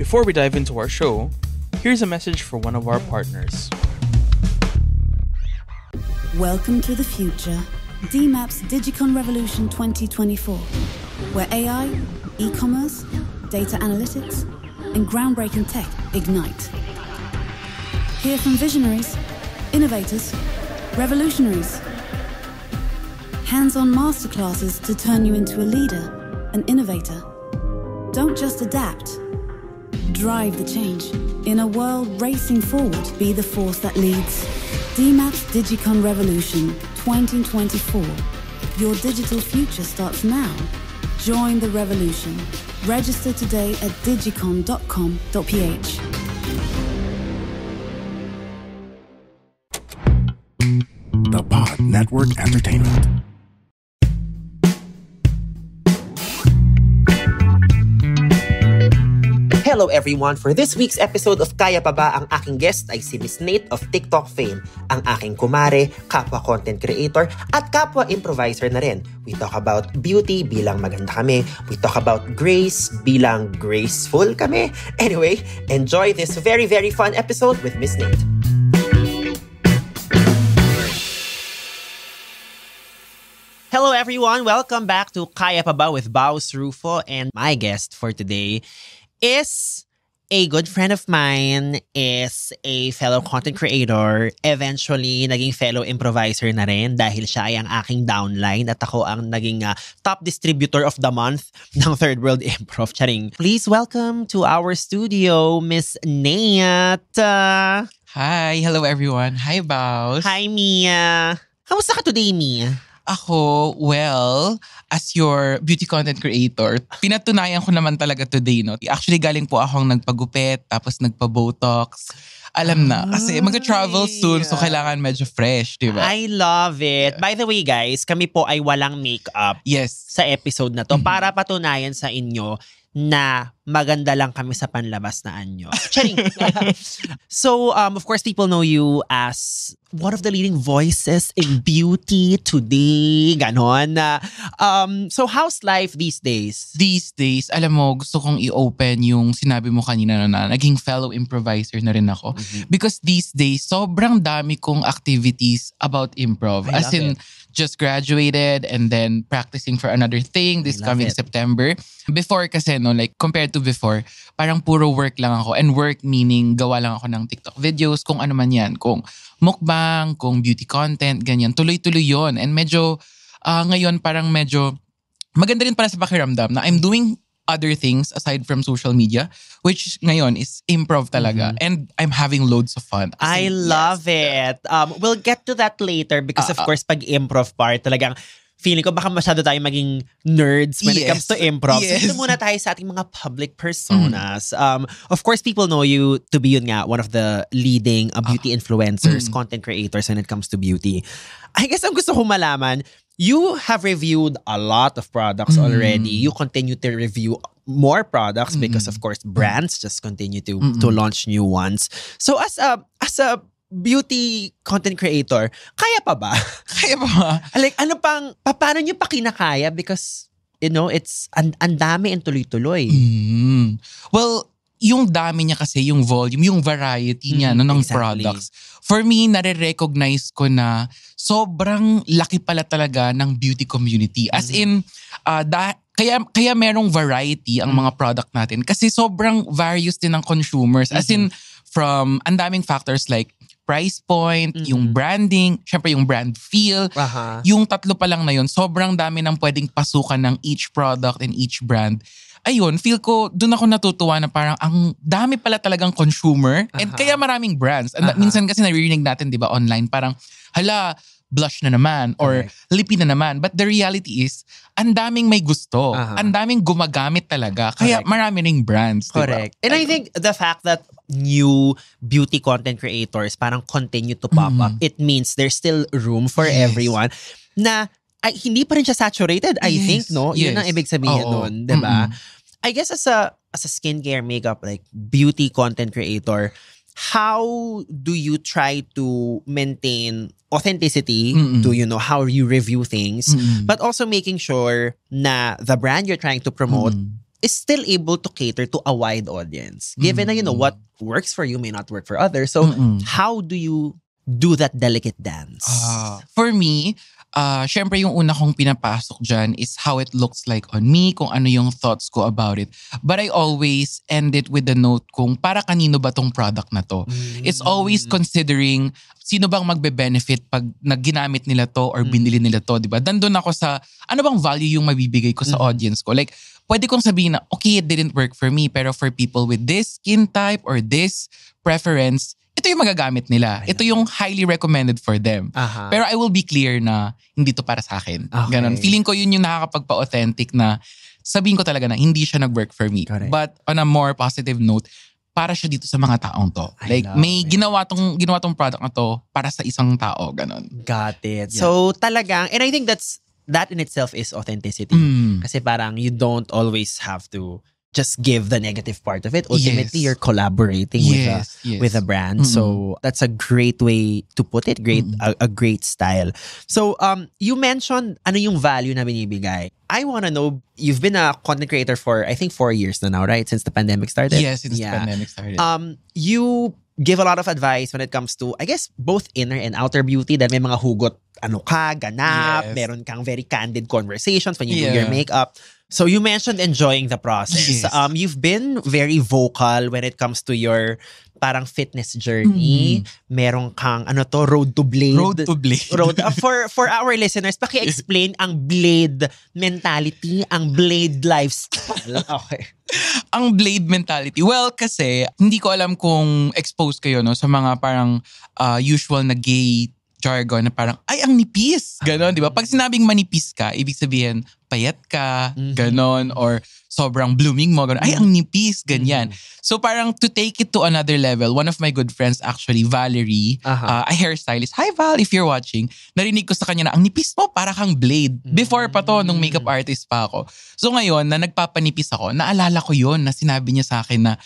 Before we dive into our show, here's a message for one of our partners. Welcome to the future. DMAP's Digicon Revolution 2024, where AI, e-commerce, data analytics, and groundbreaking tech ignite. Hear from visionaries, innovators, revolutionaries. Hands-on masterclasses to turn you into a leader, an innovator. Don't just adapt. Drive the change. In a world racing forward, be the force that leads. DMAP's Digicon Revolution 2024. Your digital future starts now. Join the revolution. Register today at digicon.com.ph. The Pod Network Entertainment. Hello everyone! For this week's episode of Kaya Pa Ba, ang aking guest ay si Miss Nate of TikTok fame, ang aking kumare, kapwa content creator, at kapwa improviser na rin. We talk about beauty bilang maganda kami. We talk about grace bilang graceful kami. Anyway, enjoy this very very fun episode with Miss Nate. Hello everyone! Welcome back to Kaya Pa Ba with Baus Rufo, and my guest for today is a good friend of mine, is a fellow content creator, eventually naging fellow improviser na rin dahil siya ay ang aking downline at ako ang naging top distributor of the month ng Third World Improv. Charing. Please welcome to our studio, Miss Nate. Hi! Hello everyone! Hi, Baus! Hi, Mia! Kamusta ka today, Mia? Ako, well, as your beauty content creator, pinatunayan ko naman talaga today, no? Actually, galing po akong nagpagupit, tapos nagpa-botox. Alam na, kasi mag-travel soon, so kailangan medyo fresh, di ba? I love it. By the way, guys, kami po ay walang makeup Yes. sa episode na to para patunayan sa inyo na maganda lang kami sa panlabas na anyo. Charing. So, of course, people know you as one of the leading voices in beauty today. Ganon. So, how's life these days? These days, alam mo, gusto kong i-open yung sinabi mo kanina na naging fellow improviser na rin ako. Mm-hmm. Because these days, sobrang dami kong activities about improv. I As love in, it. just graduated and then practicing for another thing this I love coming it. September. Before kasi, no, like compared to before, parang puro work lang ako. And work meaning gawa lang ako ng TikTok videos, kung ano man yan. Kung mukbang, kung beauty content, ganyan. Tuloy-tuloy yon. And medyo, ngayon parang medyo, maganda rin para sa pakiramdam na I'm doing other things aside from social media, which ngayon is improv talaga. And I'm having loads of fun. I love it. We'll get to that later because of course, pag improv part, talagang feeling ko baka masyado tayo maging nerds when it comes to improv. Yes. So, dito muna tayo sa ating mga public personas. Of course, people know you to be yun nga, one of the leading beauty influencers, content creators when it comes to beauty. I guess ang gusto ko malaman, you have reviewed a lot of products already. You continue to review more products because of course brands just continue to launch new ones. So as a beauty content creator, kaya pa ba? Kaya ba? Like paano nyo pa kinakaya? Because you know, it's ang dami and tuloy-tuloy. Well, yung dami niya kasi, yung volume, yung variety niya no, ng exactly. products. For me, nare-recognize ko na sobrang laki pala talaga ng beauty community. As in, kaya merong variety ang mga product natin. Kasi sobrang various din ng consumers. As in, from ang daming factors like price point, yung branding, syempre yung brand feel. Yung tatlo pa lang na yun, sobrang dami ng pwedeng pasukan ng each product and each brand. Ayun, feel ko, doon ako natutuwa na parang ang dami pala talagang consumer and kaya maraming brands. And minsan kasi naririnig natin, di ba, online, parang, hala, blush na naman or lippy na naman. But the reality is, ang daming may gusto. Ang daming gumagamit talaga. Kaya marami ring brands. Correct. Diba? And I think the fact that new beauty content creators parang continue to pop up, it means there's still room for everyone na ay, hindi pa rin siya saturated, I think, no? Yun ang ibig sabihin nun, diba? I guess as a skincare, makeup, like beauty content creator, how do you try to maintain authenticity to, you know, how you review things, but also making sure na the brand you're trying to promote is still able to cater to a wide audience. Given na, what works for you may not work for others. So, how do you do that delicate dance? For me, syempre yung una kong pinapasok dyan is how it looks like on me, kung ano yung thoughts ko about it. But I always end it with the note kung para kanino ba tong product na to. It's always considering sino bang magbe-benefit pag nagginamit nila to or binili nila to, di ba? Dandun ako sa ano bang value yung mabibigay ko sa audience ko. Like, pwede kong sabihin na, okay, it didn't work for me, pero for people with this skin type or this preference, ito yung magagamit nila. Ito yung highly recommended for them. Pero I will be clear na hindi to para sa akin. Ganon. Feeling ko yun yung nakakapagpa-authentic na sabihin ko talaga na hindi siya nag-work for me. Correct. But on a more positive note, para siya dito sa mga taong to. Like, may ginawa tong product na to para sa isang tao. Ganon. Got it. Yeah. So talagang, and I think that in itself is authenticity. Kasi parang you don't always have to just give the negative part of it. Ultimately, you're collaborating with a brand. So that's a great way to put it. A great style. So you mentioned ano yung value na binibigay. I want to know, you've been a content creator for I think 4 years now, right? Since the pandemic started? Yes, since the pandemic started. You give a lot of advice when it comes to, I guess, both inner and outer beauty. Dahil may mga hugot, ganap. Meron kang very candid conversations when you do your makeup. So you mentioned enjoying the process. Yes. You've been very vocal when it comes to your parang fitness journey. Meron kang road to blade. For our listeners, paki-explain ang blade mentality, ang blade lifestyle. Okay. Ang blade mentality. Well, kasi hindi ko alam kung exposed kayo sa mga parang usual na gay jargon na parang, ay, ang nipis. Ganon, di ba? Pag sinabing manipis ka, ibig sabihin, payat ka, ganon, or sobrang blooming mo, ganon. Ay, ang nipis, ganyan. So parang to take it to another level, one of my good friends actually, Valerie, a hairstylist. Hi Val, if you're watching. Narinig ko sa kanya na, ang nipis mo, para kang blade. Before pa to, nung makeup artist pa ako. So ngayon, na nagpapanipis ako, naalala ko yon na sinabi niya sa akin na,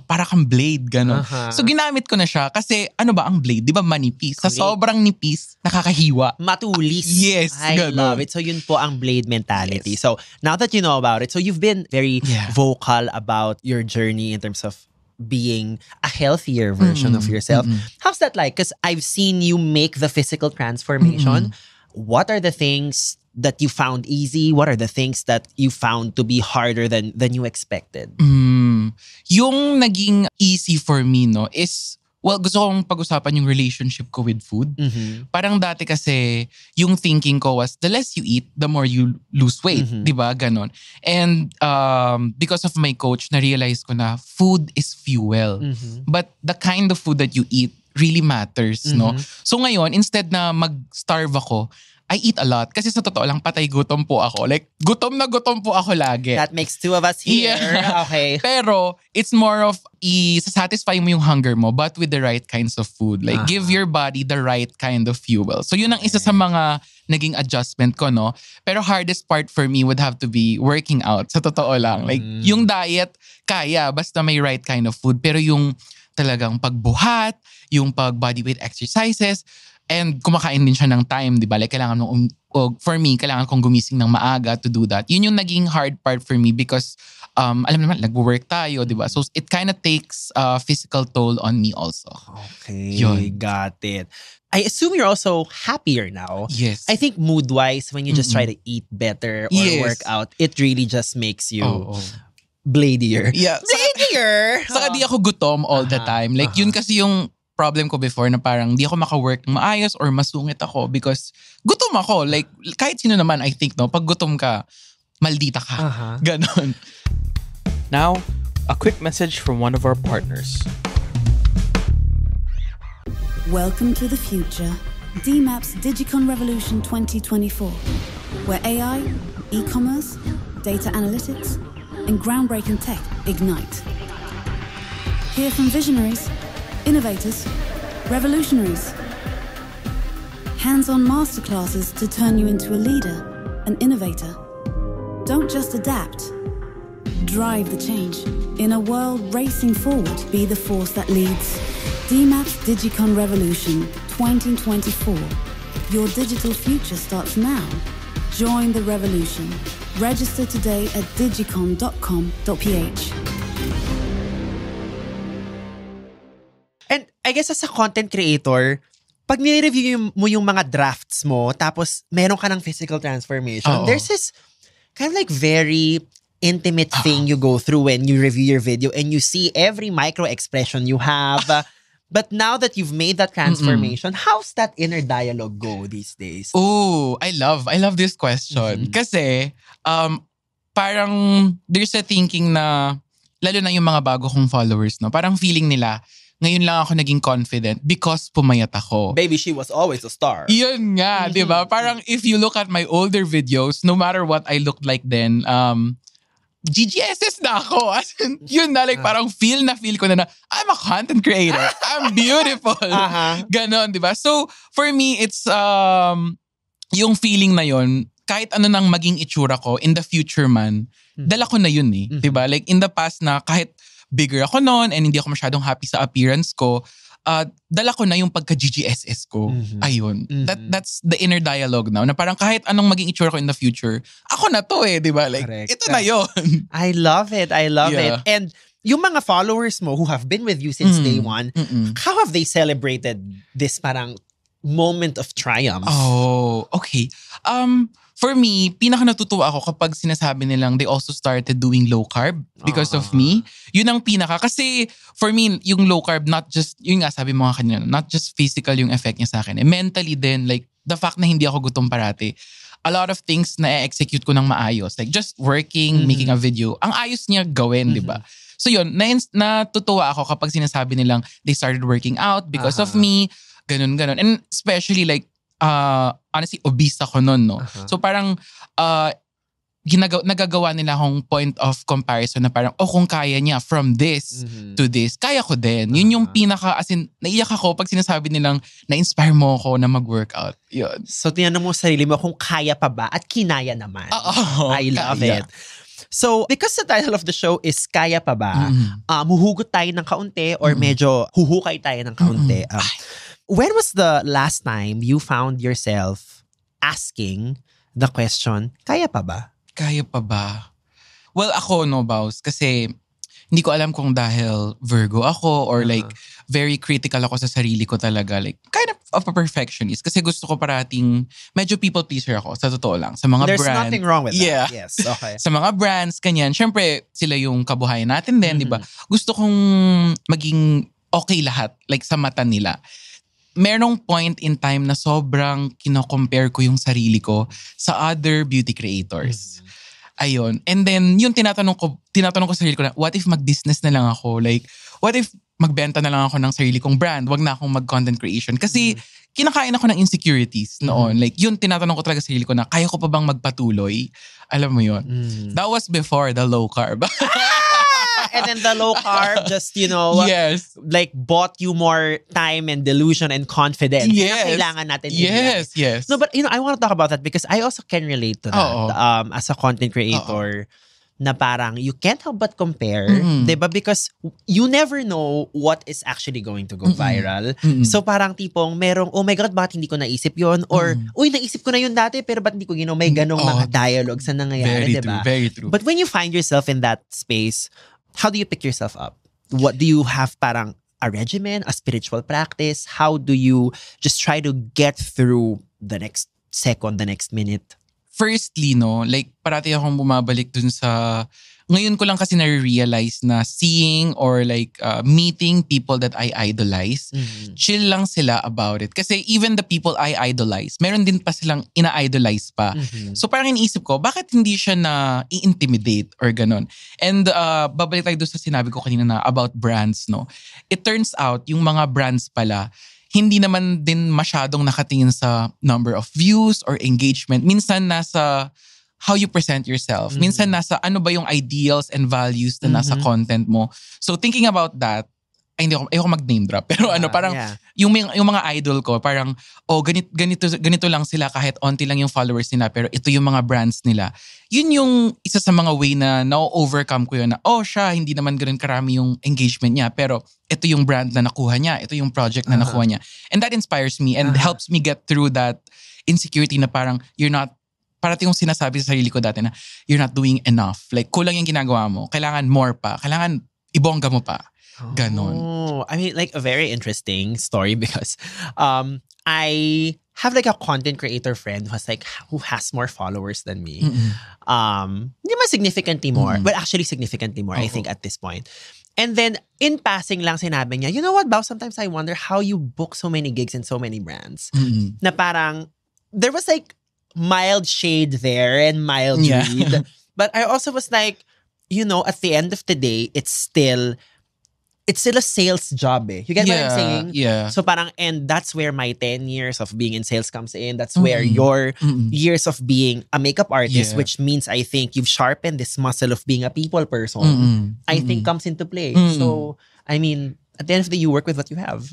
para kang blade, gano'n. So ginamit ko na siya kasi ano ba ang blade? Di ba manipis? Sa sobrang nipis, nakakahiwa. Matulis. Yes, I love it. So yun po ang blade mentality. Yes. So now that you know about it, so you've been very vocal about your journey in terms of being a healthier version of yourself. How's that like? Because I've seen you make the physical transformation. What are the things that you found easy? What are the things that you found to be harder than you expected? Yung naging easy for me is, well, gusto kong pag-usapan yung relationship ko with food. Parang dati kasi, yung thinking ko was, the less you eat, the more you lose weight. Diba? Ganon. And because of my coach, na-realize ko na food is fuel. But the kind of food that you eat really matters, no? So ngayon, instead na mag-starve ako, I eat a lot. Kasi sa totoo lang, patay gutom po ako. Like, gutom na gutom po ako lagi. That makes two of us here. Yeah. Okay. Pero, it's more of, satisfy mo yung hunger mo, but with the right kinds of food. Like, give your body the right kind of fuel. So, yun ang isa sa mga naging adjustment ko, no? Pero hardest part for me would have to be working out. Sa totoo lang. Like, yung diet, kaya, basta may right kind of food. Pero yung talagang pagbuhat, yung pag-bodyweight exercises, and kumakain din siya ng time, di ba? Like, kailangan mo, for me, kailangan kong gumising ng maaga to do that. Yun yung naging hard part for me because, alam naman, nag-work tayo, di ba? So, it kind of takes a physical toll on me also. Okay, got it. I assume you're also happier now. Yes. I think mood-wise, when you just try to eat better or work out, it really just makes you bladier. Yeah. Bladier! Saka di ako gutom all the time. Like, yun kasi yung problem ko before na parang di ako maka-work ng maayos or masungit ako because gutom ako. Like, kahit sino naman, I think, no, pag gutom ka, maldita ka. Ganon. Now, a quick message from one of our partners. Welcome to the future. DMAP's Digicon Revolution 2024, where AI, e-commerce, data analytics, and groundbreaking tech ignite. Hear from visionaries, innovators, revolutionaries. Hands-on masterclasses to turn you into a leader, an innovator. Don't just adapt. Drive the change. In a world racing forward, be the force that leads. DMAP's Digicon Revolution 2024. Your digital future starts now. Join the revolution. Register today at digicon.com.ph. And I guess as a content creator, pag nire-review mo yung mga drafts mo, tapos meron ka ng physical transformation, there's this kind of like very intimate thing you go through when you review your video and you see every micro expression you have. But now that you've made that transformation, how's that inner dialogue go these days? Oh, I love this question. Kasi, parang there's a thinking na, lalo na yung mga bago kong followers, no? Parang feeling nila, ngayon lang ako naging confident because pumayat ako. Baby, she was always a star. Yun nga, di ba? Parang if you look at my older videos, no matter what I looked like then, GGSS na ako. As in, yun na, like parang feel ko na I'm a content creator. I'm beautiful. Ganon, di ba? So, for me, it's yung feeling na yun, kahit ano nang maging itsura ko, in the future man, dala ko na yun eh. Di ba? Like in the past na kahit bigger ako noon and hindi ako masyadong happy sa appearance ko, dala ko na yung pagka-GGSS ko. Ayun. That's the inner dialogue now. Na parang kahit anong maging itsura ko in the future, ako na to eh, di ba? Like, correct. ito na yun. I love it. I love it. And yung mga followers mo who have been with you since day one, how have they celebrated this parang moment of triumph? Oh, okay. For me, pinaka natutuwa ako kapag sinasabi nilang they also started doing low carb because of me. Yun ang pinaka. Kasi for me, yung low carb, not just, yun nga sabi mo nga kanina, not just physical yung effect niya sa akin. Mentally din, like the fact na hindi ako gutom parati. A lot of things na execute ko ng maayos. Like just working, making a video. Ang ayos niya gawin, di ba? So yun, natutuwa ako kapag sinasabi nilang they started working out because of me. Ganun. And especially like, honestly, obese ako nun, no? So parang, nagagawa nila akong point of comparison na parang, kung kaya niya from this to this, kaya ko din. Yun yung pinaka, as in, naiyak ako pag sinasabi nilang, na-inspire mo ako na mag-workout. Yun. So tinanong mo sarili mo kung kaya pa ba at kinaya naman. I love it. So, because the title of the show is Kaya Pa Ba, huhugot tayo ng kaunti or medyo huhukay tayo ng kaunti. When was the last time you found yourself asking the question, kaya pa ba? Kaya pa ba? Well, ako no, Baus, kasi hindi ko alam kung dahil Virgo ako or like very critical ako sa sarili ko talaga. Like kind of a perfectionist. Kasi gusto ko parating medyo people pleaser ako, sa totoo lang. Sa mga There's brand. There's nothing wrong with that. Yeah. Yes, okay. Sa mga brands, kanyan. Syempre, sila yung kabuhayan natin din, di ba? Gusto kong maging okay lahat. Like sa mata nila. Merong point in time na sobrang kino-compare ko yung sarili ko sa other beauty creators. Ayun. And then, yung tinatanong ko sa sarili ko na, what if mag-business na lang ako? Like, what if magbenta na lang ako ng sarili kong brand? Wag na akong mag-content creation. Kasi, kinakain ako ng insecurities noon. Like, yun tinatanong ko talaga sa sarili ko na, kaya ko pa bang magpatuloy? Alam mo yun? That was before the low carb. And then the low carb just, yes, like bought you more time and delusion and confidence. Yes. Kailangan natin. Yes. No, but I want to talk about that because I also can relate to that. As a content creator, na parang you can't help but compare, diba? Because you never know what is actually going to go viral. So parang tipong merong, oh my God, bakit hindi ko naisip yun? Or, uy, naisip ko na yun dati, pero ba't hindi ko ginawa? May ganong mga dialogues na nangyayari, diba? Very true. But when you find yourself in that space, how do you pick yourself up? What do you have parang a regimen, a spiritual practice? How do you just try to get through the next second, the next minute? Firstly, no, like parati akong bumabalik dun sa, ngayon ko lang kasi na-realize na seeing or like meeting people that I idolize, chill lang sila about it. Kasi even the people I idolize, meron din pa silang ina-idolize pa. So parang iniisip ko, bakit hindi siya na i-intimidate or ganon? And babalik tayo doon sa sinabi ko kanina na about brands, no? It turns out, yung mga brands pala, hindi naman din masyadong nakatingin sa number of views or engagement. Minsan nasa how you present yourself. Minsan nasa ano ba yung ideals and values na nasa content mo. So thinking about that, ayoko mag-name drop. Pero parang yung mga idol ko, parang ganito lang sila kahit onti lang yung followers nila pero ito yung mga brands nila. Yun yung isa sa mga way na na-overcome ko yun na siya, hindi naman ganun karami yung engagement niya pero ito yung brand na nakuha niya, ito yung project na nakuha niya. And that inspires me and helps me get through that insecurity na parang you're not parating yung sinasabi sa sarili ko dati na you're not doing enough. Like, kulang yung ginagawa mo. Kailangan more pa. Kailangan ibongga mo pa. Ganon. Oh, I mean, like a very interesting story because I have like a content creator friend who has more followers than me. Hindi man significantly more, but actually significantly more, I think, at this point. And then, in passing lang sinabi niya, you know what, Bao, sometimes I wonder how you book so many gigs and so many brands. Na parang, there was like mild shade there and mild read. But I also was like, you know, at the end of the day, it's still a sales job eh. You get what I'm saying? Yeah. So parang, and that's where my 10 years of being in sales comes in. That's where your years of being a makeup artist, which means I think you've sharpened this muscle of being a people person, I think comes into play. So, I mean, at the end of the day, you work with what you have.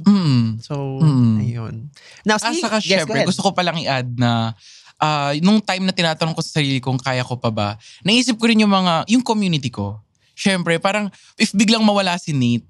So, ayun. Now, saka syempre, gusto ko palang i-add na nung time na tinatanong ko sa sarili kung kaya ko pa ba, naisip ko rin yung community ko. Syempre, parang if biglang mawala si Nate,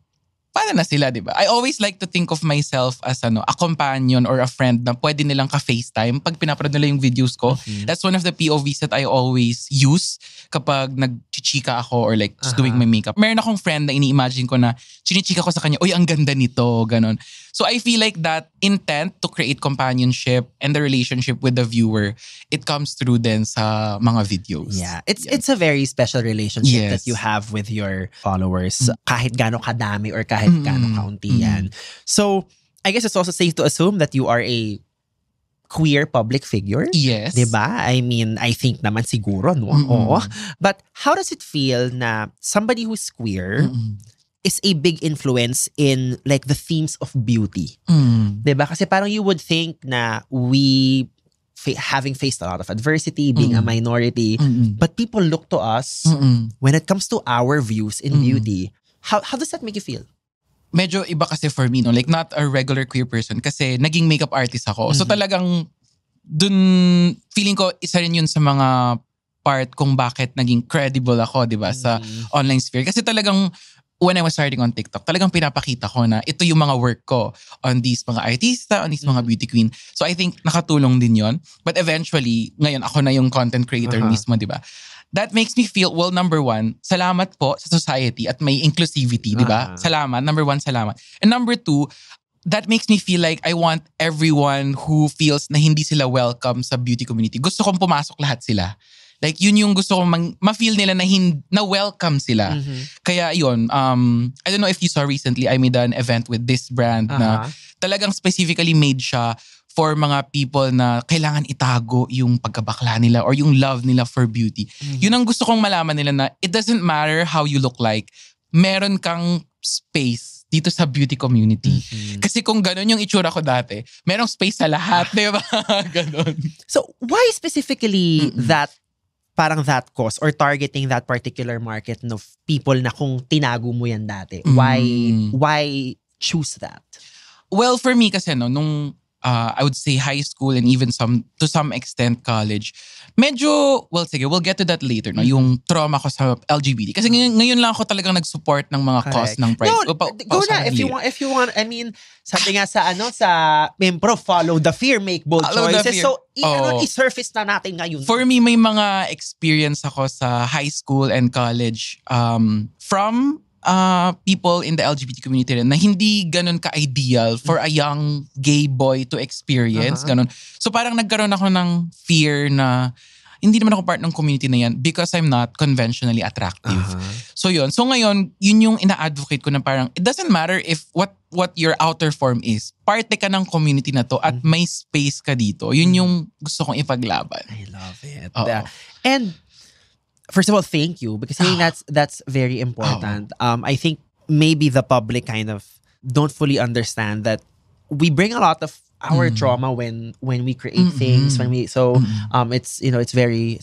paano na sila, di ba? I always like to think of myself as a companion or a friend na pwede nilang ka-FaceTime pag pinapanood nila yung videos ko. That's one of the POVs that I always use kapag nag-chichika ako or like just doing my makeup. Meron akong friend na ini-imagine ko na chinichika ko sa kanya, oy, ang ganda nito, ganon. So I feel like that intent to create companionship and the relationship with the viewer, it comes through din sa mga videos. Yeah, it's a very special relationship that you have with your followers. Kahit gaano kadami or kahit gaano kaunti yan. So, I guess it's also safe to assume that you are a queer public figure. Yes. Diba? I mean, I think naman siguro, no? Oo. But how does it feel na somebody who's queer is a big influence in like the themes of beauty? Diba? Kasi parang you would think na we having faced a lot of adversity, being a minority, but people look to us when it comes to our views in beauty. How does that make you feel? Medyo iba kasi for me, no? Like not a regular queer person kasi naging makeup artist ako. So talagang dun, feeling ko isa rin yun sa mga part kung bakit naging credible ako, di ba, sa online sphere. Kasi talagang when I was starting on TikTok, talagang pinapakita ko na ito yung mga work ko on these mga artista, on these mga beauty queen. So I think nakatulong din yon. But eventually, ngayon ako na yung content creator mismo, di ba? That makes me feel, well, number one, salamat po sa society at may inclusivity, di ba? Salamat. Number one, salamat. And number two, that makes me feel like I want everyone who feels na hindi sila welcome sa beauty community. Gusto kong pumasok lahat sila. Like, yun yung gusto kong ma-feel nila na welcome sila. Kaya yun, I don't know if you saw recently, I made an event with this brand na talagang specifically made siya for mga people na kailangan itago yung pagkabakla nila or yung love nila for beauty. Yun ang gusto kong malaman nila na it doesn't matter how you look like. Meron kang space dito sa beauty community. Kasi kung ganun yung itsura ko dati, merong space sa lahat, di ba? Ganun. So, why specifically that cause or targeting that particular market of people na kung tinago mo yan dati? Why choose that? Well, for me kasi nung I would say high school and even to some extent college, medyo, well, sige, we'll get to that later, no? Yung trauma ko sa LGBT. Kasi ngayon lang ako talagang nag-support ng mga cause ng Pride. No, go na. If you want, I mean, sabi nga sa Impro, follow the fear, make bold choices. So, i-surface na natin ngayon. For me, may mga experience ako sa high school and college from people in the LGBT community rin na hindi ganun ka-ideal for a young gay boy to experience. Ganun. So parang nagkaroon ako ng fear na hindi naman ako part ng community na yan because I'm not conventionally attractive. So yun. So ngayon, yun yung ina-advocate ko na parang it doesn't matter if what your outer form is. Parte ka ng community na to at may space ka dito. Yun yung gusto kong ipaglaban. I love it. And first of all, thank you because I think that's very important. I think maybe the public kind of don't fully understand that we bring a lot of our trauma when we create things. It's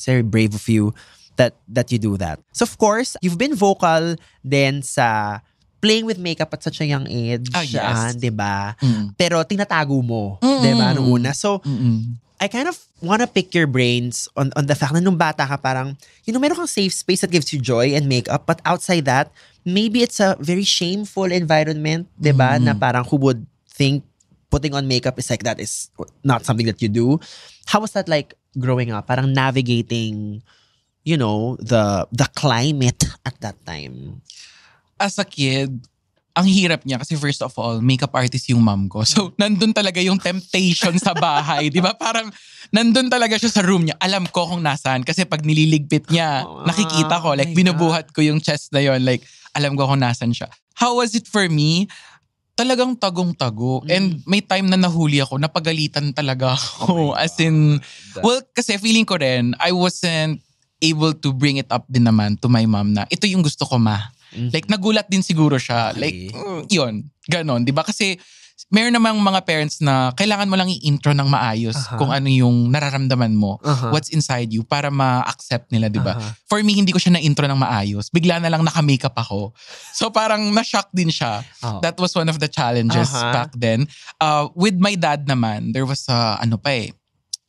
very brave of you that you do that. So of course, you've been vocal then sa playing with makeup at such a young age, diba? Pero tinatago mo, diba, noong una. So I kind of want to pick your brains on the fact na nung bata ka parang, meron kang safe space that gives you joy and makeup, but outside that, maybe it's a very shameful environment, diba? Na parang who would think putting on makeup is like that is not something that you do. How was that like growing up, parang navigating, the climate at that time? As a kid, ang hirap niya kasi first of all, makeup artist yung mom ko. So, nandun talaga yung temptation sa bahay. Di ba? Parang nandun talaga siya sa room niya. Alam ko kung nasaan. Kasi pag nililigpit niya, nakikita ko. Like, binubuhat ko yung chest na yon. Like, alam ko kung nasaan siya. How was it for me? Talagang tagong-tago. And may time na nahuli ako, napagalitan talaga ako. As in, well, kasi feeling ko rin, I wasn't able to bring it up din naman to my mom na, ito yung gusto ko, ma. Like, nagulat din siguro siya. Okay. Like, yun. Ganon. Diba? Kasi, meron namang mga parents na kailangan mo lang i-intro ng maayos kung ano yung nararamdaman mo, what's inside you, para ma-accept nila, diba? For me, hindi ko siya na-intro ng maayos. Bigla na lang naka-makeup ako. So, parang na-shock din siya. That was one of the challenges back then. With my dad naman, there was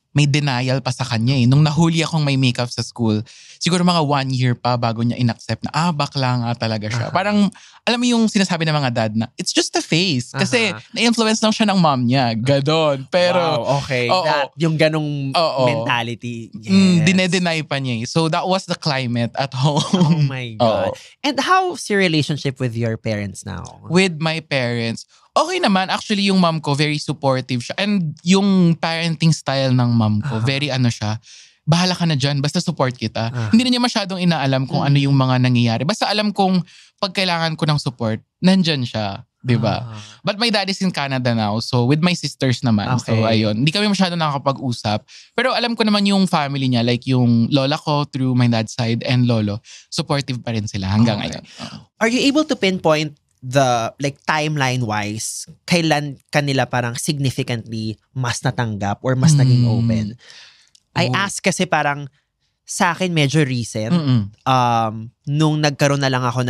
may denial pa sa kanya eh. Nung nahuli akong may makeup sa school, siguro mga 1 year pa bago niya in-accept na, bakla nga talaga siya. Parang, alam mo yung sinasabi ng mga dad na, it's just a face. Kasi, na-influence lang siya ng mom niya. Gadon. Pero, wow, okay. Yung ganong mentality. Yes. Dine-deny pa niya eh. So, that was the climate at home. Oh my God. And how's your relationship with your parents now? With my parents, okay naman. Actually, yung mom ko, very supportive siya. And yung parenting style ng mom ko, very siya, bahala ka na dyan, basta support kita. Hindi na niya masyadong inaalam kung ano yung mga nangyayari. Basta alam kong pag kailangan ko ng support, nandyan siya. Diba? But my dad is in Canada now. So, with my sisters naman. Okay. So, ayun. Hindi kami masyadong nakakapag-usap. Pero alam ko naman yung family niya, like yung lola ko through my dad's side and lolo, supportive pa rin sila hanggang ngayon. Are you able to pinpoint the timeline-wise, kailan kanila parang significantly mas natanggap or mas naging open? I ask kasi parang sa akin medyo recent. Nung nagkaroon na lang ako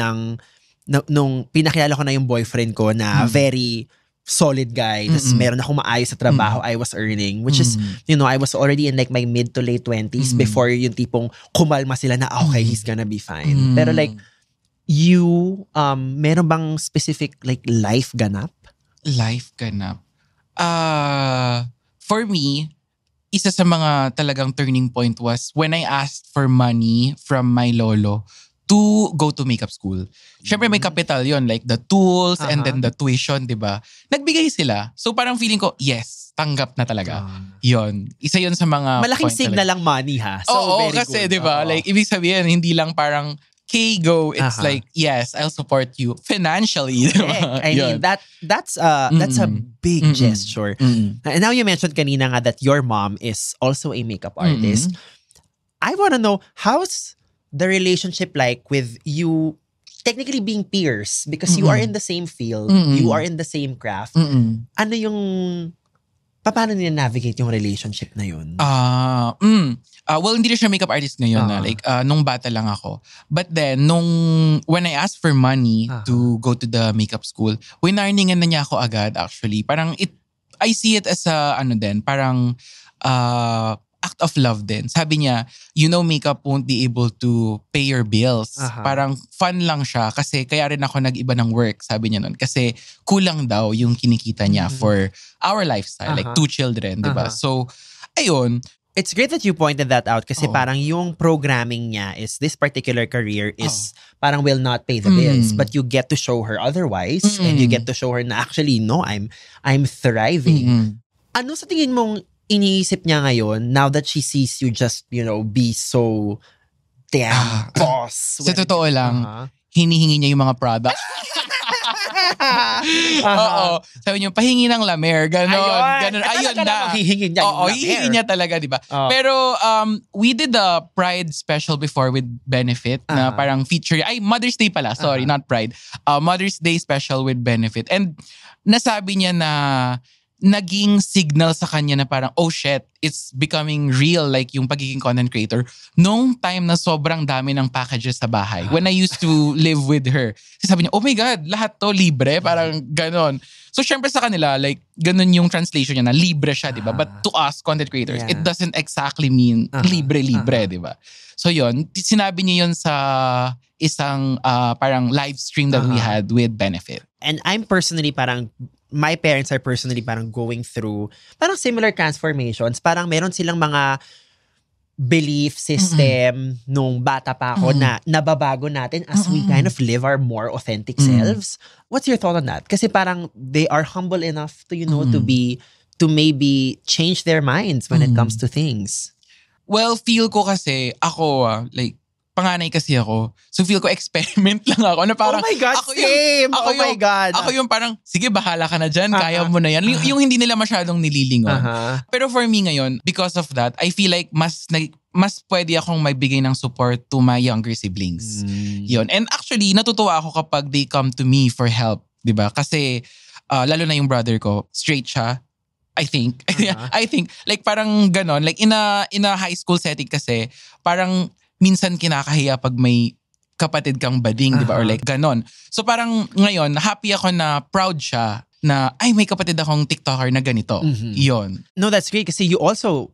nung pinakilala ko na yung boyfriend ko na very solid guy. Tapos meron akong maayos sa trabaho I was earning. Which is, I was already in like my mid to late 20s before yung tipong kumalma sila na okay, he's gonna be fine. Pero like, you, meron bang specific like life ganap? Life ganap? For me, isa sa mga talagang turning point was when I asked for money from my lolo to go to makeup school. Syempre may capital yon, like the tools and then the tuition, diba? Nagbigay sila. So parang feeling ko, yes, tanggap na talaga. Yon. Isa yon sa mga malaking signal lang money ha. So Oo, very kasi good. diba? Like, ibig sabihin, hindi lang parang, okay, go. It's like, yes, I'll support you financially. Diba? I mean, that's a big gesture. And now you mentioned kanina nga that your mom is also a makeup artist. I want to know, how's the relationship like with you technically being peers because you are in the same field, you are in the same craft. Ano yung paano nila navigate yung relationship na yun? Well, hindi na siya makeup artist ngayon na. Like, nung bata lang ako. But then, when I asked for money to go to the makeup school, winarningan na niya ako agad actually. Parang, I see it as a, parang, act of love din. Sabi niya, makeup won't be able to pay your bills. Parang fun lang siya kasi kaya rin ako nag-iba ng work, sabi niya nun. Kasi kulang daw yung kinikita niya for our lifestyle. Like 2 children, diba? So, ayun. It's great that you pointed that out kasi parang yung programming niya is this particular career is parang will not pay the bills but you get to show her otherwise and you get to show her na actually, no, I'm thriving. Ano sa tingin mong iniisip niya ngayon now that she sees you just, be so damn boss? Sa totoo lang, hinihingi niya yung mga products. Oo. Sabi niyo, pahingi ng lamer. Ganon. Ayun na. Hihingi niya yung lamer. Hihingi niya talaga, di ba? Pero we did a Pride special before with Benefit na parang feature. Mother's Day pala. Sorry, not Pride. Mother's Day special with Benefit. And nasabi niya na naging signal sa kanya na parang, oh shit, it's becoming real, like yung pagiging content creator. Nung time na sobrang dami ng packages sa bahay, when I used to live with her, sabi niya, oh my God, lahat to libre, parang ganon. So syempre sa kanila, like ganon yung translation niya na libre siya, diba? But to us, content creators, it doesn't exactly mean libre-libre, diba? So yun, sinabi niya yun sa isang parang live stream that we had with Benefit. And I'm personally my parents are personally parang going through parang similar transformations. Parang meron silang mga belief system nung bata pa ako na nababago natin as we kind of live our more authentic selves. What's your thought on that? Kasi parang they are humble enough to, to maybe change their minds when it comes to things. Well, feel ko kasi, ako, like, panganay kasi ako. So feel ko experiment lang ako. Na parang, oh my God, same! My God. Ako yung parang, sige, bahala ka na dyan. Kaya mo na yan. Yung hindi nila masyadong nililingon. Pero for me ngayon, because of that, I feel like mas pwede akong magbigay ng support to my younger siblings. Yun. And actually, natutuwa ako kapag they come to me for help. Diba? Kasi, lalo na yung brother ko, straight siya. I think. I think. Like parang ganon. Like in a high school setting kasi, parang minsan kinakahiya pag may kapatid kang bading, di ba? Or like ganon. So parang ngayon, happy ako na proud siya na, ay, may kapatid akong TikToker na ganito. Yun. No, that's great kasi you also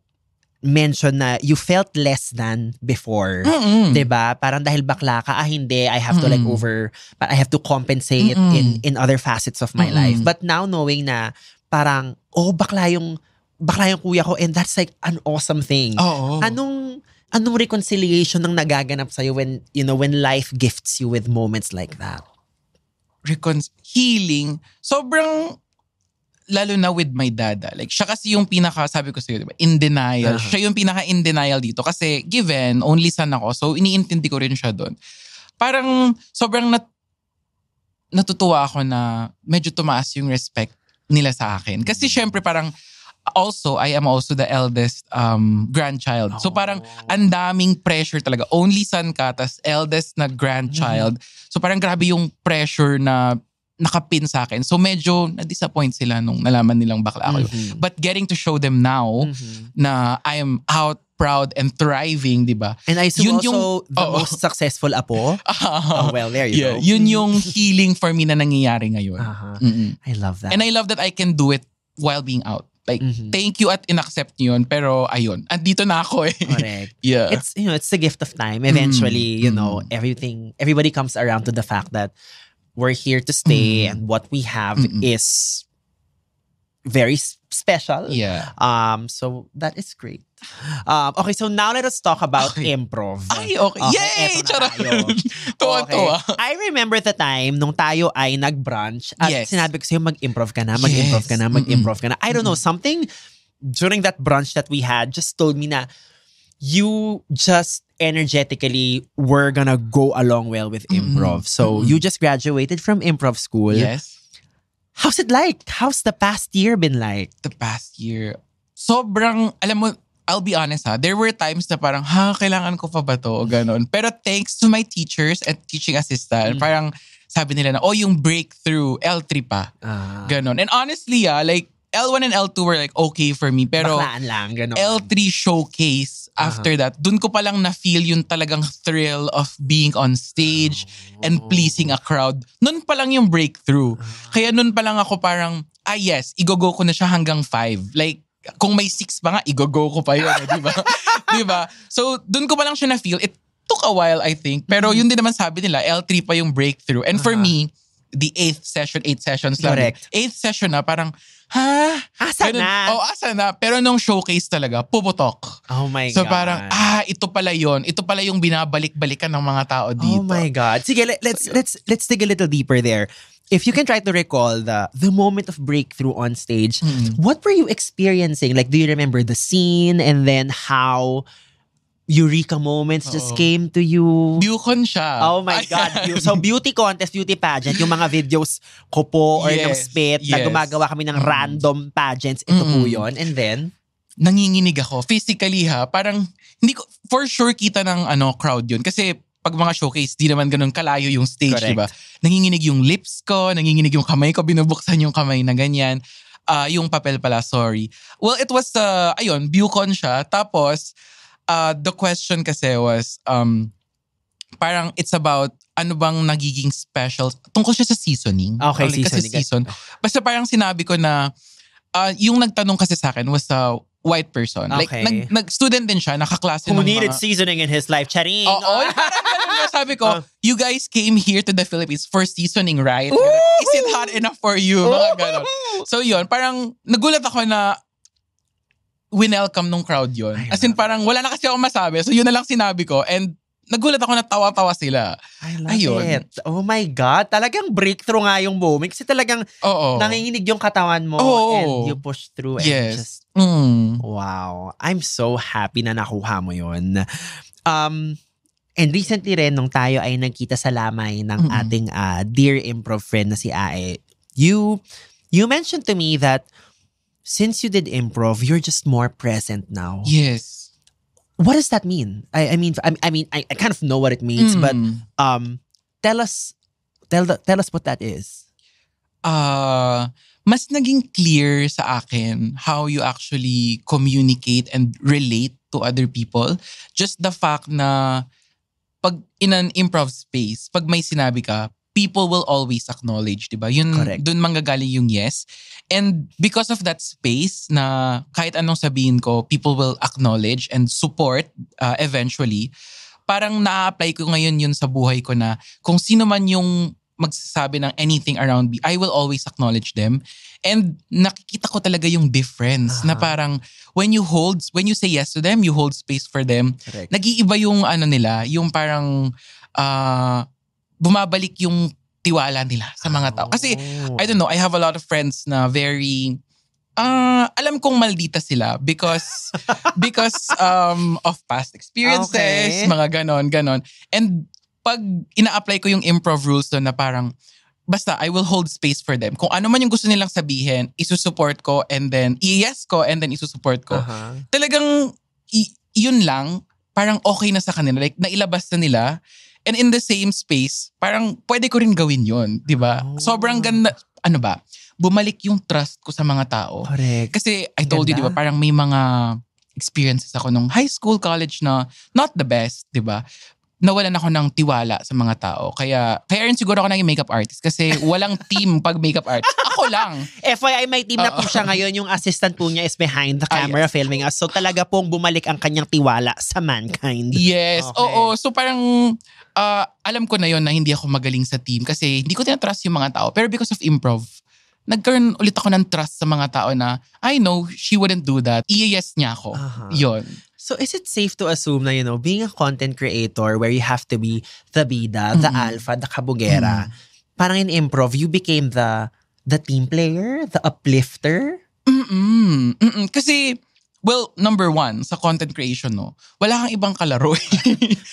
mentioned na you felt less than before. Di ba? Parang dahil bakla ka, hindi, I have to I have to compensate in other facets of my life. But now knowing na parang, bakla yung kuya ko and that's like an awesome thing. Anong reconciliation ang nagaganap sa'yo when life gifts you with moments like that? Healing. Sobrang, lalo na with my dad. Like, siya kasi yung sabi ko sa'yo, diba? In denial. Siya yung in denial dito. Kasi given, only son ako. So, iniintindi ko rin siya doon. Parang, sobrang natutuwa ako na medyo tumaas yung respect nila sa akin. Kasi syempre parang, I am also the eldest grandchild. So parang ang daming pressure talaga. Only son ka, tas eldest na grandchild. So parang grabe yung pressure na nakapin sa akin. So medyo na-disappoint sila nung nalaman nilang bakla ako. But getting to show them now na I am out, proud, and thriving, di ba? And I assume also the most successful apo. Well, there you go. Yun yung healing for me na nangyayari ngayon. I love that. And I love that I can do it while being out. Like, thank you at inaccept nyo yun. Pero ayun, andito na ako eh. Correct. Yeah. It's the gift of time. Eventually, everybody comes around to the fact that we're here to stay and what we have is very special. Yeah. So that is great. Okay, so now let us talk about improv. Ay, okay. Yay! Tuwa-tuwa. I remember the time nung tayo ay nag-brunch at sinabi ko sa'yo mag-improv ka na. I don't know, something during that brunch that we had just told me na you just energetically were gonna go along well with improv. So you just graduated from improv school. Yes. How's it like? How's the past year been like? The past year, sobrang, alam mo, I'll be honest there were times na parang, kailangan ko pa ba to? O ganon. Pero thanks to my teachers and teaching assistant, parang sabi nila na, yung breakthrough, L3 pa. Ganon. And honestly, like, L1 and L2 were like okay for me. Pero baklaan lang, ganon. L3 showcase, after that, dun ko palang na-feel yung talagang thrill of being on stage and pleasing a crowd. Nun palang yung breakthrough. Kaya nun palang ako parang, yes, igogo ko na siya hanggang 5. Like, kung may 6 pa nga, igogo ko pa yun. Diba? Diba? So, dun ko palang siya na-feel. It took a while, I think. Pero yun din naman sabi nila, L3 pa yung breakthrough. And for me, the 8th sessions lang. Correct. 8th session na, parang, asa na? Asa na. Pero nung showcase talaga, puputok. Oh my God. So parang, ito pala yun. Ito pala yung binabalik-balikan ng mga tao dito. Oh my God. Sige, let's dig a little deeper there. If you can try to recall the moment of breakthrough on stage, what were you experiencing? Like, do you remember the scene and then how eureka moments just came to you? Bucon siya. Oh my God. So, beauty contest, beauty pageant, yung mga videos ko po or ng spit na gumagawa kami ng random pageants. Ito po yun. And then? Nanginginig ako. Physically parang, hindi ko, for sure kita ng crowd yun. Kasi, pag mga showcase, di naman ganun kalayo yung stage, diba? Nanginginig yung lips ko, nanginginig yung kamay ko, binubuksan yung kamay na ganyan. Yung papel pala, sorry. Well, it was, Bucon siya. Tapos, the question kasi was, parang it's about ano bang nagiging special. Tungkol siya sa seasoning. Okay, seasoning. Kasi season. Basta parang sinabi ko na, yung nagtanong kasi sa akin was a white person. Okay. Like, nag-student din siya, nakaklase Who ng needed seasoning in his life? Charing! Oo, sabi ko, you guys came here to the Philippines for seasoning, right? Is it hot enough for you? Mga ganon. So yun, parang nagulat ako na winelcome nung crowd yun. As in parang wala na kasi ako masabi. So yun na lang sinabi ko and nagulat ako na tawa-tawa sila. I love it. Oh my God. Talagang breakthrough nga yung moment. Kasi talagang nanginginig yung katawan mo and you push through. And just, wow. I'm so happy na nakuha mo yun. And recently rin, nung tayo ay nagkita sa lamay ng ating dear improv friend na si Ae, you mentioned to me that since you did improv, you're just more present now. Yes. What does that mean? I mean, I kind of know what it means, but tell us what that is. Mas naging clear sa akin how you actually communicate and relate to other people. Just the fact na pag in an improv space, pag may sinabi ka, people will always acknowledge, diba? Yun, dun manggagaling yung yes. And because of that space na kahit anong sabihin ko, people will acknowledge and support eventually, parang na-apply ko ngayon yun sa buhay ko na kung sino man yung magsasabi ng anything around me, I will always acknowledge them. And nakikita ko talaga yung difference na parang when you say yes to them, you hold space for them. Nag-iiba yung ano nila, yung parang bumabalik yung tiwala nila sa mga tao. Kasi, I don't know, I have a lot of friends na very, alam kong maldita sila because of past experiences, mga ganon. And pag ina-apply ko yung improv rules doon na parang, basta I will hold space for them. Kung ano man yung gusto nilang sabihin, isusupport ko and then i-yes ko and then isusupport ko. Talagang yun lang, parang okay na sa kanila. Like, nailabas na nila. And in the same space, parang pwede ko rin gawin yun. Diba? Sobrang ganda. Ano ba? Bumalik yung trust ko sa mga tao. Correct. Kasi I told you, diba? Parang may mga experiences ako nung high school, college na not the best, diba? Nawalan ako ng tiwala sa mga tao. Kaya rin siguro ako naging makeup artist kasi walang team pag makeup artist. Ako lang. FYI, may team na po siya ngayon. Yung assistant po niya is behind the camera filming us. So talaga pong bumalik ang kanyang tiwala sa mankind. Yes. Oo. So parang alam ko na yon na hindi ako magaling sa team kasi hindi ko tinatrust yung mga tao. Pero because of improv, nagkaroon ulit ako ng trust sa mga tao na I know she wouldn't do that. I-yes niya ako. Yon. So is it safe to assume na, being a content creator where you have to be the bida, the alpha, the kabugera, parang in improv, you became the team player, the uplifter? Kasi, well, number one, sa content creation, wala kang ibang kalaro.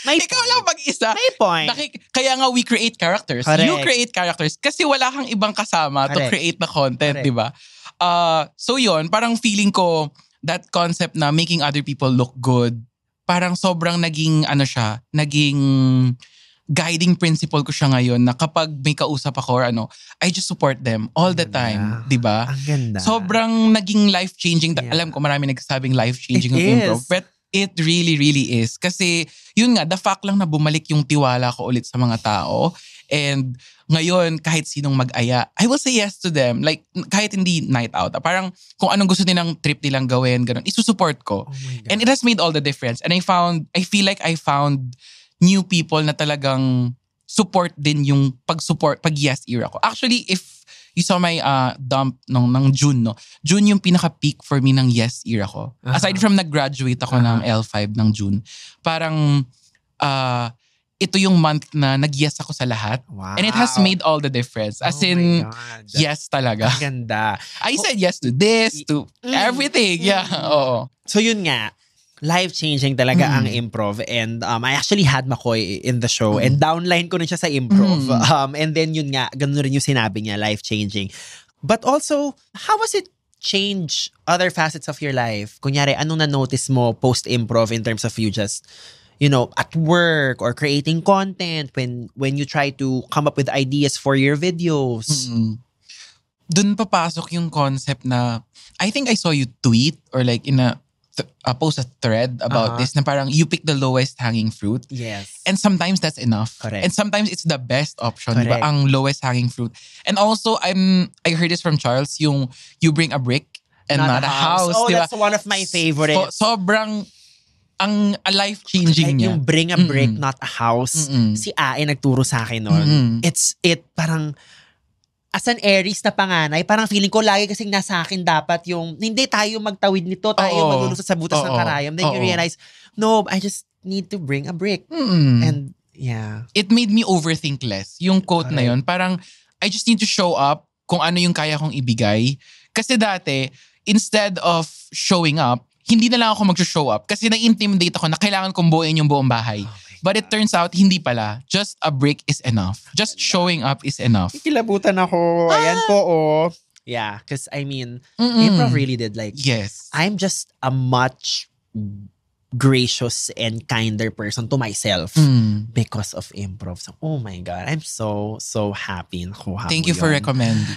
Ikaw lang mag-isa. May point. Kaya nga we create characters. Correct. You create characters kasi wala kang ibang kasama to create the content, di ba? So yun, parang feeling ko, that concept na making other people look good, parang sobrang naging guiding principle ko siya ngayon na kapag may kausap ako or I just support them all the time, di ba? Ang ganda. Sobrang naging life-changing. Alam ko marami nagsasabing life-changing ng improv, but it really, really is. Kasi yun nga, the fact lang na bumalik yung tiwala ko ulit sa mga tao. And ngayon, kahit sinong mag-aya, I will say yes to them. Like, kahit hindi night out. Parang kung anong gusto nilang trip nilang gawin, ganun, isusupport ko. And it has made all the difference. And I feel like I found new people na talagang support din yung pag-yes era ko. Actually, if you saw my dump ng June, June yung pinaka-peak for me ng yes era ko. Aside from nag-graduate ako ng L5 ng June, parang ito yung month na nag-yes ako sa lahat. Wow. And it has made all the difference. As in, yes talaga. Ang ganda. I said yes to this, to everything. Yeah, oo. So yun nga, life-changing talaga ang improv. And I actually had Makoy in the show. And downline ko rin siya sa improv. And then yun nga, ganun rin yung sinabi niya, life-changing. But also, how was it change other facets of your life? Kunyari, anong na-notice mo post-improv in terms of you just, at work or creating content when you try to come up with ideas for your videos? Dun papasok yung concept na, I think I saw you tweet or like in a post a thread about this na parang you pick the lowest hanging fruit. Yes. And sometimes that's enough. Correct. And sometimes it's the best option, diba? Ang lowest hanging fruit. And also, I heard this from Charles, yung you bring a brick and not a house. Oh, diba? that's one of my favorites. Sobrang ang life-changing niya. Yung bring a brick, not a house. Si Ae nagturo sa akin nun. Parang as an Aries na panganay, parang feeling ko lagi kasing nasa akin dapat yung, hindi tayo magtawid nito, tayo maglulusot sa butas ng karayom. Then you realize, no, I just need to bring a brick. And yeah. It made me overthink less. Yung quote na yun, parang I just need to show up kung ano yung kaya kong ibigay. Kasi dati, instead of showing up, hindi na lang ako mag-show up kasi na-intimidate ako na kailangan kong buuin yung buong bahay. But it turns out, hindi pala. Just a brick is enough. Just showing up is enough. Kilabutan ako. Ayan po, oh. Yeah, because I mean, improv really did like, yes. I'm just a much gracious and kinder person to myself because of improv. So, oh my God, I'm so happy. Thank you for recommending.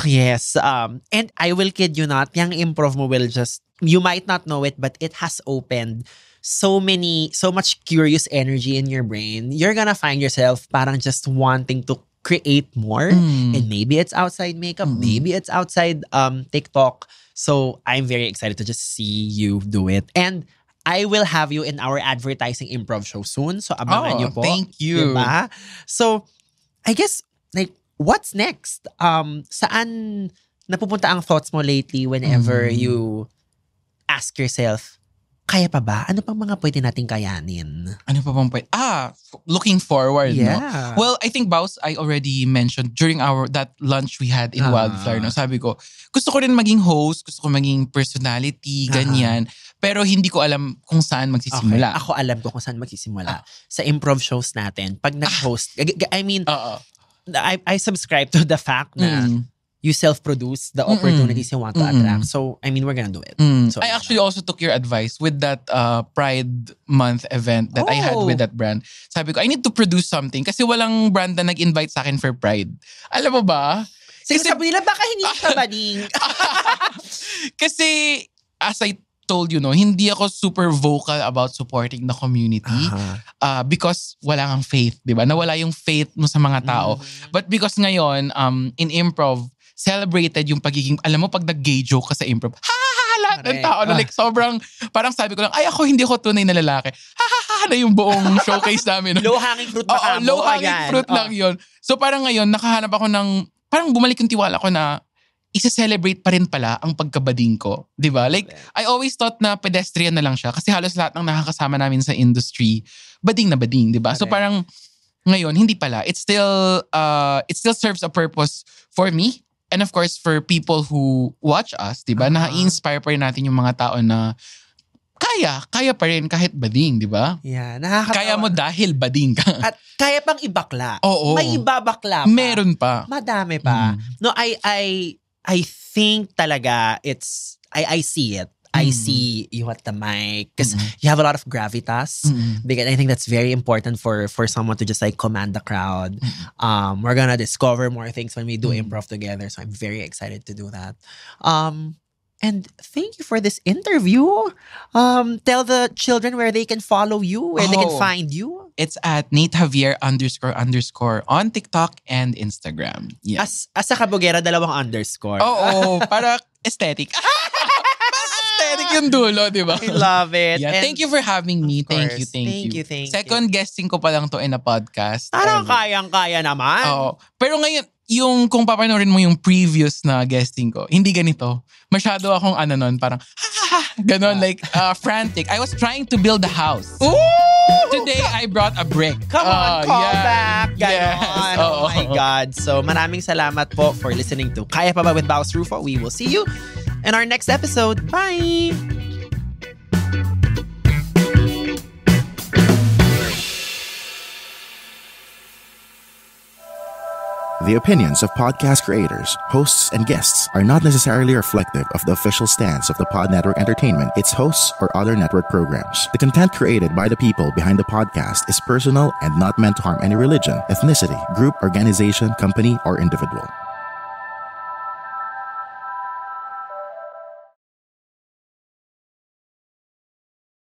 Yes. And I will kid you not, yung improv mo will just, you might not know it, but it has opened so much curious energy in your brain. You're gonna find yourself parang just wanting to create more. And maybe it's outside makeup, maybe it's outside TikTok. So I'm very excited to just see you do it. And I will have you in our advertising improv show soon. So abangan niyo po. Thank you. Diba? So I guess, like, what's next? Saan napupunta ang thoughts mo lately whenever you ask yourself, kaya pa ba? Ano pang mga pwede nating kayanin? Ano pa bang pwede? Looking forward, Yeah. no? Well, I think, Baus, I already mentioned during that lunch we had in Wildflower, no? Sabi ko, gusto ko rin maging host, gusto ko maging personality, ganyan. Pero hindi ko alam kung saan magsisimula. Okay. Ako alam ko kung saan magsisimula. Sa improv shows natin, pag nag-host, I mean, I subscribe to the fact na you self-produce the opportunities you want to attract. So, I mean, we're gonna do it. So, I actually also took your advice with that Pride Month event that I had with that brand. Sabi ko, I need to produce something kasi walang brand na nag-invite sa akin for Pride. Alam mo ba? sabi nila, baka hindi ka bading. Kasi, as I told you, no, hindi ako super vocal about supporting the community because wala kang faith, di ba? Nawala yung faith mo sa mga tao. But because ngayon, in improv, celebrated yung pagiging, alam mo, pag nag-gay joke ka sa improv, lahat ng tao na like sobrang, parang sabi ko lang, ay hindi ko tunay na lalaki. Na yung buong showcase namin. Low-hanging fruit pa kamo. Low-hanging fruit lang yun. So parang ngayon, nakahanap ako ng, parang bumalik yung tiwala ko na isa-celebrate pa rin pala ang pagkabading ko. Diba? Like, I always thought na pedestrian na lang siya kasi halos lahat ng nakakasama namin sa industry, bading na bading, diba? So parang, ngayon, hindi pala. It still serves a purpose for me. And of course, for people who watch us, diba? Na-inspire pa rin natin yung mga tao na kaya pa rin kahit bading, diba? Yeah, nakakatawa. Kaya mo dahil bading ka. At kaya pang ibakla. Oo. May ibabakla pa. Meron pa. Madami pa. No, I think talaga I see it. I see you at the mic because you have a lot of gravitas. Because I think that's very important for someone to just like command the crowd. We're gonna discover more things when we do improv together. So I'm very excited to do that. And thank you for this interview. Tell the children where they can follow you, where they can find you. It's at Nate Javier _ on TikTok and Instagram. Yes. As a kabugera, dalawang underscore. Oo, para aesthetic. Aesthetic yung dulo, di ba? I love it. Yeah, thank you for having me. Thank you. Thank you. Second guesting ko pa lang to in a podcast. Parang kayang-kaya naman. Oo. Pero ngayon, yung kung papanoorin mo yung previous na guesting ko, hindi ganito. Masyado akong parang ganon, like frantic. I was trying to build a house. Ooh! Today, I brought a brick. Come on, call back. Ganon. Yes. Oh my God. So maraming salamat po for listening to Kaya Pa Ba with Baus Rufo. We will see you in our next episode. Bye! The opinions of podcast creators, hosts, and guests are not necessarily reflective of the official stance of the Pod Network Entertainment, its hosts, or other network programs. The content created by the people behind the podcast is personal and not meant to harm any religion, ethnicity, group, organization, company, or individual.